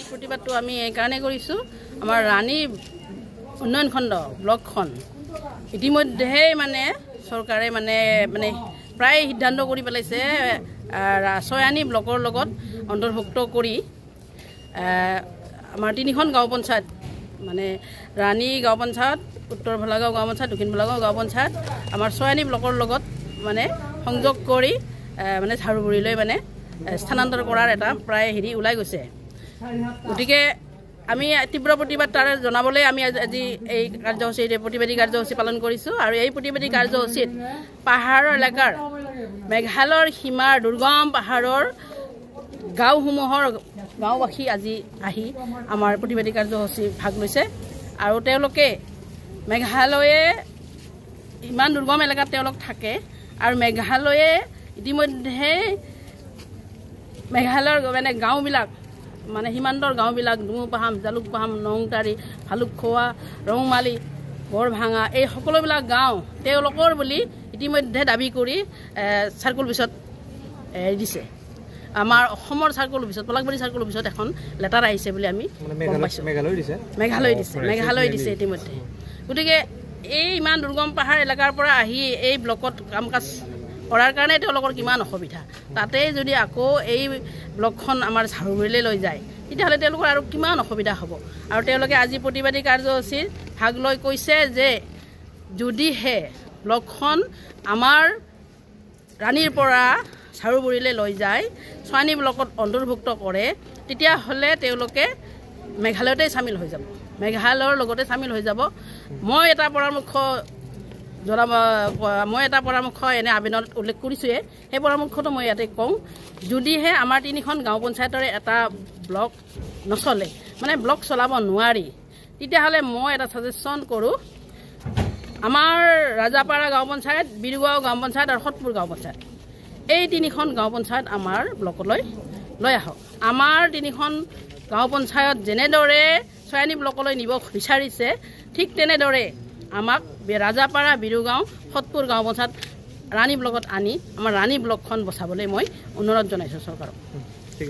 প্ৰতিবাদটো আমি এই কাৰণে কৰিছো আমাৰ ৰাণী উন্নয়ন খণ্ড ব্লকখন ইতিমধ্যে মানে চৰকাৰে মানে প্ৰায় সিদ্ধান্ত কৰি পেলাইছে ছয়ানী ব্লকৰ লগত অন্তৰ্ভুক্ত কৰি আমাৰ তিনিখন গাঁও পঞ্চায়ত মানে ৰাণী গাঁও পঞ্চায়ত উত্তৰ ভোলাগাঁও গাঁও পঞ্চায়ত দক্ষিণ ভোলাগাঁও গাঁও পঞ্চায়ত আমাৰ ছয়ানী ব্লকৰ লগত মানে সংযোগ কৰি মানে ঝাৰুগুৰিলৈ মানে স্থানান্তৰ কৰাৰ এটা প্ৰায় হেৰি ওলাই গৈছে গতিকে আমি তীব্ৰ প্ৰতিবাদ তাৰে জনাবলৈ আমি আজি এই কাৰ্যসূচী প্ৰতিবাদী কাৰ্যসূচী পালন কৰিছোঁ আৰু এই প্ৰতিবাদী কাৰ্যসূচীত পাহাৰৰ এলেকাৰ মেঘালয়ৰ সীমাৰ দুৰ্গম পাহাৰৰ গাঁওসমূহৰ গাঁওবাসী আজি আহি আমাৰ প্ৰতিবাদী কাৰ্যসূচী ভাগ লৈছে আৰু তেওঁলোকে মেঘালয়ে ইমান দুৰ্গম এলেকাত তেওঁলোক থাকে আৰু মেঘালয়ে ইতিমধ্যে মেঘালয়ৰ মানে গাঁওবিলাক মানে সীমান্তৰ গাঁওবিলাক ডুমুপাহাম জালুকপাহাম নংটাৰী ভালুকখোৱা ৰংমালী বৰভাঙা এই সকলোবিলাক গাঁও তেওঁলোকৰ বুলি ইতিমধ্যে দাবী কৰি চাৰ্কুল অফিচত দিছে আমাৰ অসমৰ চাৰ্কুল অফিচত পলাকবাৰী চাৰ্কুল অফিচত এখন লেটাৰ আহিছে বুলি আমি গম পাইছোঁ মেঘালয় দিছে ইতিমধ্যে গতিকে এই ইমান দুৰ্গম পাহাৰ এলেকাৰ পৰা আহি এই ব্লকত কাম কাজ কৰাৰ কাৰণে তেওঁলোকৰ কিমান অসুবিধা তাতে যদি আকৌ এই ব্লকখন আমাৰ ঝাৰুগুৰিলৈ লৈ যায় তেতিয়াহ'লে তেওঁলোকৰ আৰু কিমান অসুবিধা হ'ব আৰু তেওঁলোকে আজি প্ৰতিবাদী কাৰ্যসূচীত ভাগ লৈ কৈছে যে যদিহে ব্লকখন আমাৰ ৰাণীৰ পৰা ঝাৰুগুৰিলৈ লৈ যায় চোৱানী ব্লকত অন্তৰ্ভুক্ত কৰে তেতিয়াহ'লে তেওঁলোকে মেঘালয়তে চামিল হৈ যাব মেঘালয়ৰ লগতে চামিল হৈ যাব মই এটা পৰামৰ্শ এনে আবেদনত উল্লেখ কৰিছোঁৱে সেই পৰামৰ্শটো মই ইয়াতে কওঁ যদিহে আমাৰ 3খন গাঁও পঞ্চায়তৰে এটা ব্লক নচলে মানে ব্লক চলাব নোৱাৰি তেতিয়াহ'লে মই এটা ছাজেশ্যন কৰোঁ আমাৰ ৰাজাপাৰা গাঁও পঞ্চায়ত বিৰুগাঁও গাঁও পঞ্চায়ত আৰু সতপুৰ গাঁও পঞ্চায়ত এই 3খন গাঁও পঞ্চায়ত আমাৰ ব্লকলৈ লৈ আহক আমাৰ 3খন গাঁও পঞ্চায়ত যেনেদৰে চয়ানী ব্লকলৈ নিব বিচাৰিছে ঠিক তেনেদৰে আমাক ৰাজাপাৰা বিৰুগাঁও সতপুৰ গাঁও পঞ্চায়ত ৰাণী ব্লকত আনি আমাৰ ৰাণী ব্লকখন বচাবলৈ মই অনুৰোধ জনাইছোঁ চৰকাৰক